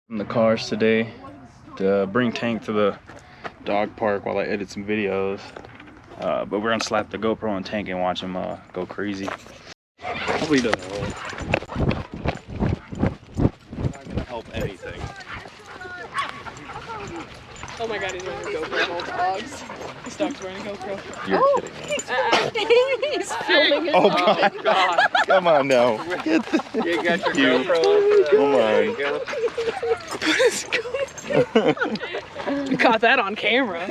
in the cars today to bring Tank to the dog park while I edit some videos. But we're gonna slap the GoPro on Tank and watch him go crazy. Hopefully he doesn't roll. Not gonna help anything. Oh my god, he's wearing a GoPro, all dogs. This dog's wearing a GoPro. You're kidding me. He's filming his Oh dog. god. Come on now. Get the... You got your GoPro. Come on. We caught that on camera.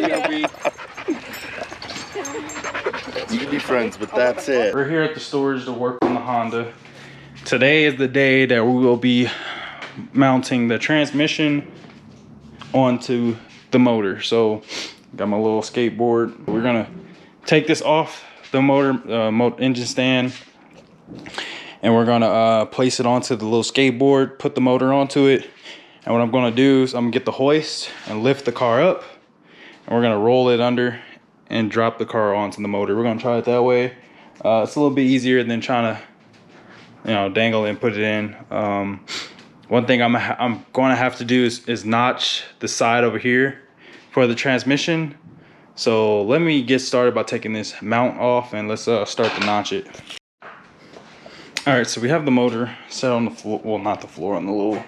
You can be friends, but that's it. We're here at the storage to work on the Honda. Today is the day that we will be mounting the transmission onto the motor. So got my little skateboard. We're gonna take this off the motor engine stand, and we're gonna place it onto the little skateboard, put the motor onto it. And what I'm gonna do is I'm gonna get the hoist and lift the car up, and we're gonna roll it under and drop the car onto the motor. We're gonna try it that way. It's a little bit easier than trying to, you know, dangle it and put it in. One thing I'm going to have to do is notch the side over here for the transmission. So let me get started by taking this mount off, and let's start to notch it. All right, so we have the motor set on the floor. Well, not the floor, on the little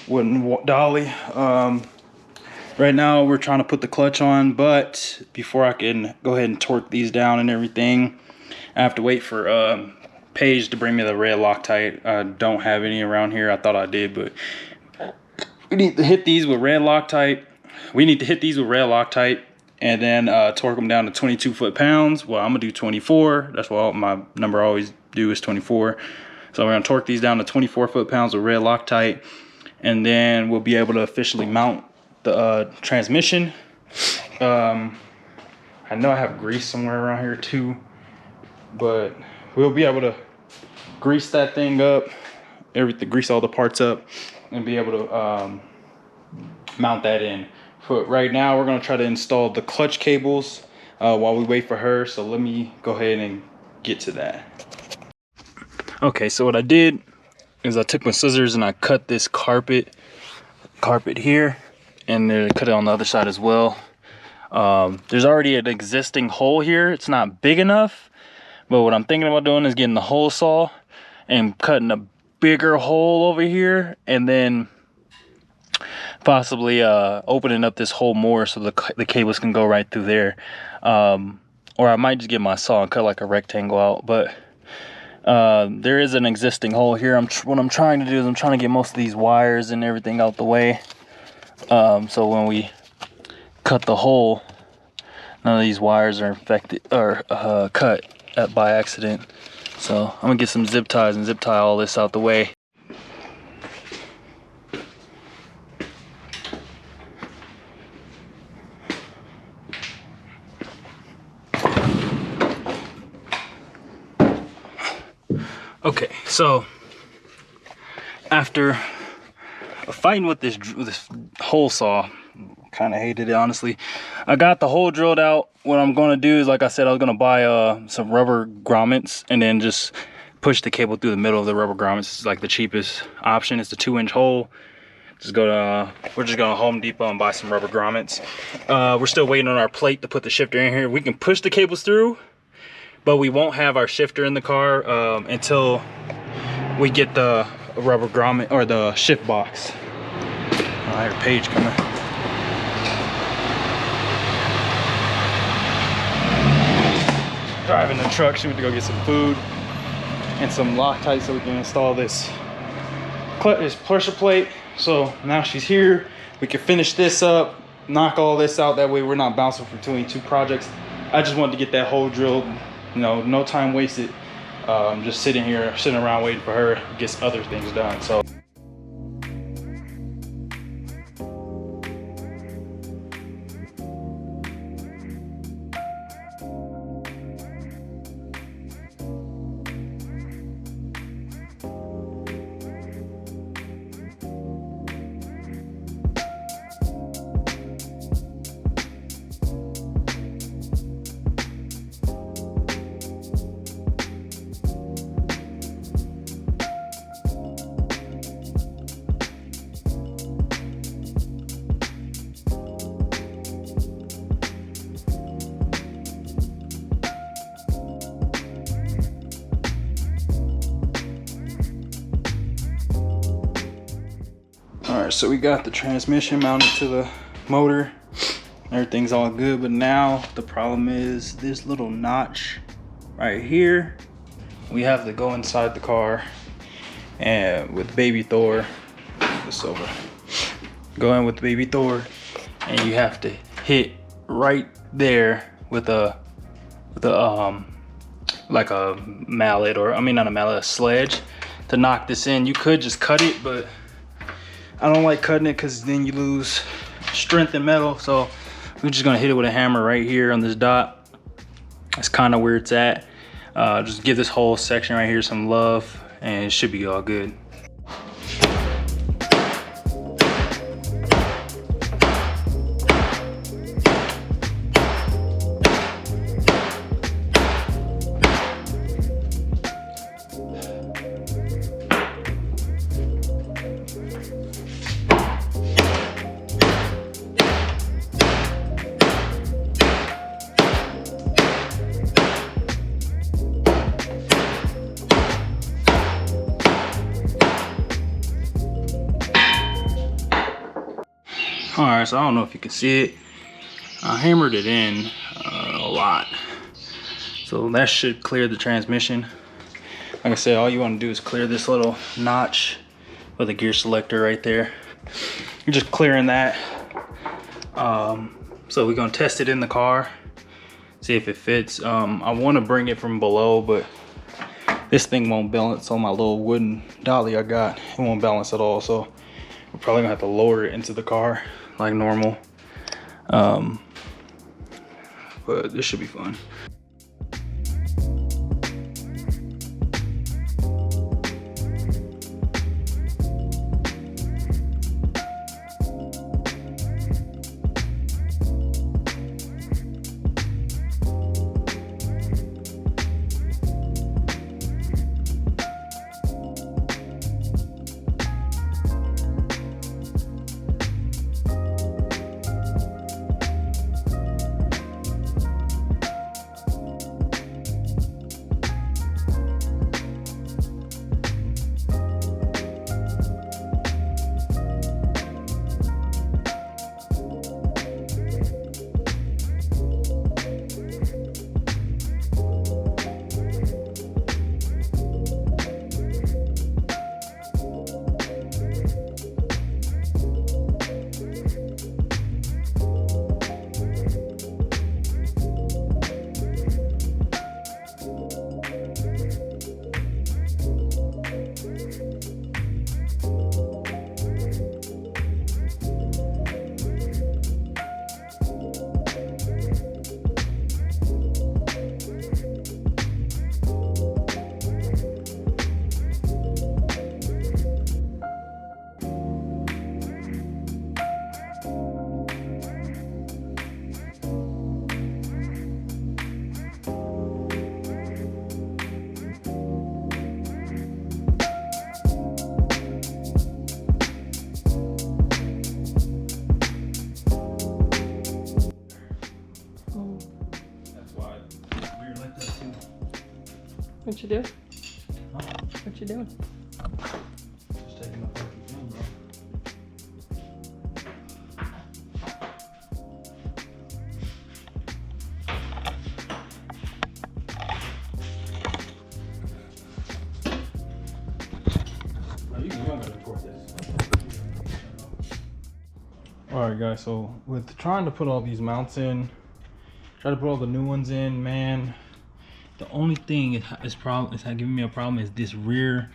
wooden dolly. Right now we're trying to put the clutch on, but before I can go ahead and torque these down and everything, I have to wait for Paige to bring me the red Loctite. I don't have any around here. I thought I did, but we need to hit these with red Loctite. And then torque them down to 22 foot-pounds. Well, I'm gonna do 24. That's what my number I always do is 24. So we're gonna torque these down to 24 foot-pounds with red Loctite, and then we'll be able to officially mount the transmission. I know I have grease somewhere around here too, but we'll be able to grease that thing up, grease all the parts up, and be able to mount that in. For right now, we're gonna try to install the clutch cables while we wait for her. So let me go ahead and get to that. Okay, so what I did is I took my scissors and I cut this carpet here, and then cut it on the other side as well. There's already an existing hole here. It's not big enough, but what I'm thinking about doing is getting the hole saw and cutting a bigger hole over here, and then possibly opening up this hole more so the cables can go right through there. Or I might just get my saw and cut like a rectangle out, but there is an existing hole here. What I'm trying to do is I'm trying to get most of these wires and everything out the way, so when we cut the hole, none of these wires are infected or cut by accident. So I'm gonna get some zip ties and zip tie all this out the way. Okay, so after fighting with this hole saw, kind of hated it honestly, I got the hole drilled out. What I'm going to do is, like I said, I was going to buy some rubber grommets and then just push the cable through the middle of the rubber grommets. It's like the cheapest option. It's a 2-inch hole. We're just going to Home Depot and buy some rubber grommets. We're still waiting on our plate to put the shifter in here. We can push the cables through, but we won't have our shifter in the car until we get the rubber grommet or the shift box. I hear Paige coming. Driving the truck. She went to go get some food and some Loctite so we can install this pressure plate. So now she's here. We can finish this up, knock all this out. That way we're not bouncing between two projects. I just wanted to get that hole drilled. You know, no time wasted. Just sitting around waiting for her to get other things done. So. All right, so we got the transmission mounted to the motor. Everything's all good, but now the problem is this little notch right here. We have to go inside the car and with baby Thor, this over. Go in with baby Thor, and you have to hit right there with a like a mallet, or I mean not a mallet, a sledge to knock this in. You could just cut it, but I don't like cutting it because then you lose strength in metal. So we're just gonna hit it with a hammer right here on this dot. That's kind of where it's at. Just give this whole section right here some love and it should be all good. All right, so I don't know if you can see it. I hammered it in a lot. So that should clear the transmission. Like I said, all you want to do is clear this little notch with a gear selector right there. You're just clearing that. So we're gonna test it in the car, see if it fits. I want to bring it from below, but this thing won't balance on my little wooden dolly I got. It won't balance at all, so we're probably gonna have to lower it into the car like normal. But this should be fun. What you do? What you doing? Just taking a fucking film, bro. Alright guys, so with trying to put all these mounts in, try to put all the new ones in, man, the only thing is giving me a problem is this rear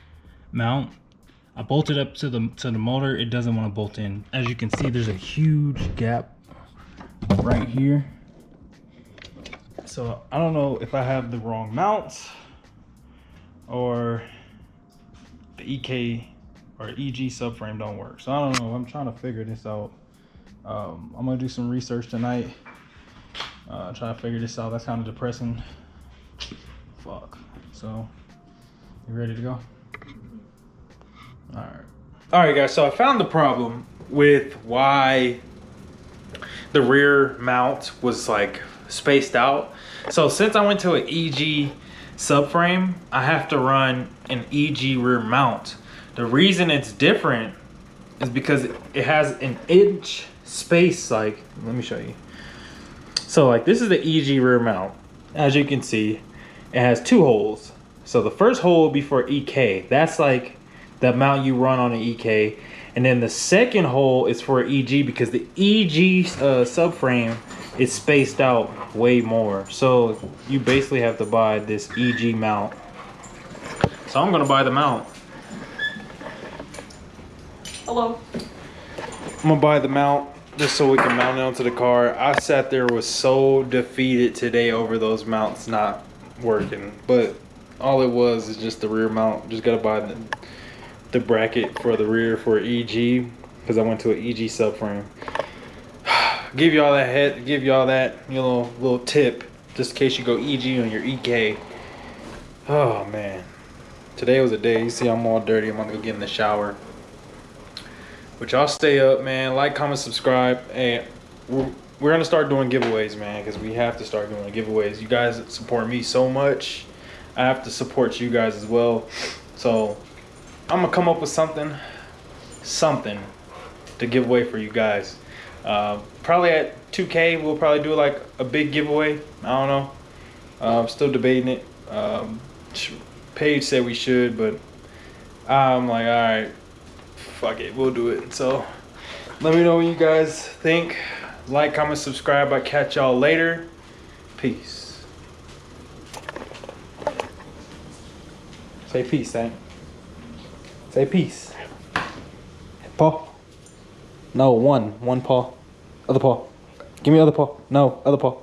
mount. I bolted up to the motor, it doesn't want to bolt in. As you can see, there's a huge gap right here. So I don't know if I have the wrong mounts or the EK or EG subframe don't work. So I don't know, I'm trying to figure this out. I'm gonna do some research tonight, try to figure this out. That's kind of depressing. Fuck. So you ready to go? All right guys, so I found the problem with why the rear mount was like spaced out. So since I went to an EG subframe, I have to run an EG rear mount. The reason it's different is because it has an inch space. Like, let me show you. So like this is the EG rear mount. As you can see, it has 2 holes. So the first hole will be for EK. That's like the mount you run on an EK. And then the second hole is for EG because the EG subframe is spaced out way more. So you basically have to buy this EG mount. So I'm gonna buy the mount. Hello. I'm gonna buy the mount just so we can mount it onto the car. I sat there was so defeated today over those mounts not working, but all it was is just the rear mount. Just gotta buy the bracket for the rear for EG because I went to an EG subframe. Give y'all that little tip just in case you go EG on your EK. Oh man, today was a day. You see I'm all dirty. I'm gonna go get in the shower. But y'all stay up, man. Like, comment, subscribe, and we're gonna start doing giveaways, man, because we have to start doing giveaways. You guys support me so much, I have to support you guys as well. So I'm gonna come up with something to give away for you guys. Probably at 2K, we'll probably do like a big giveaway. I don't know. I'm still debating it. Paige said we should, but I'm like, all right. Fuck it, we'll do it. So let me know what you guys think. Like, comment, subscribe. I'll catch y'all later. Peace. Say peace, Hank. Say peace. Paw. No, one paw. Other paw. Give me other paw. No, other paw.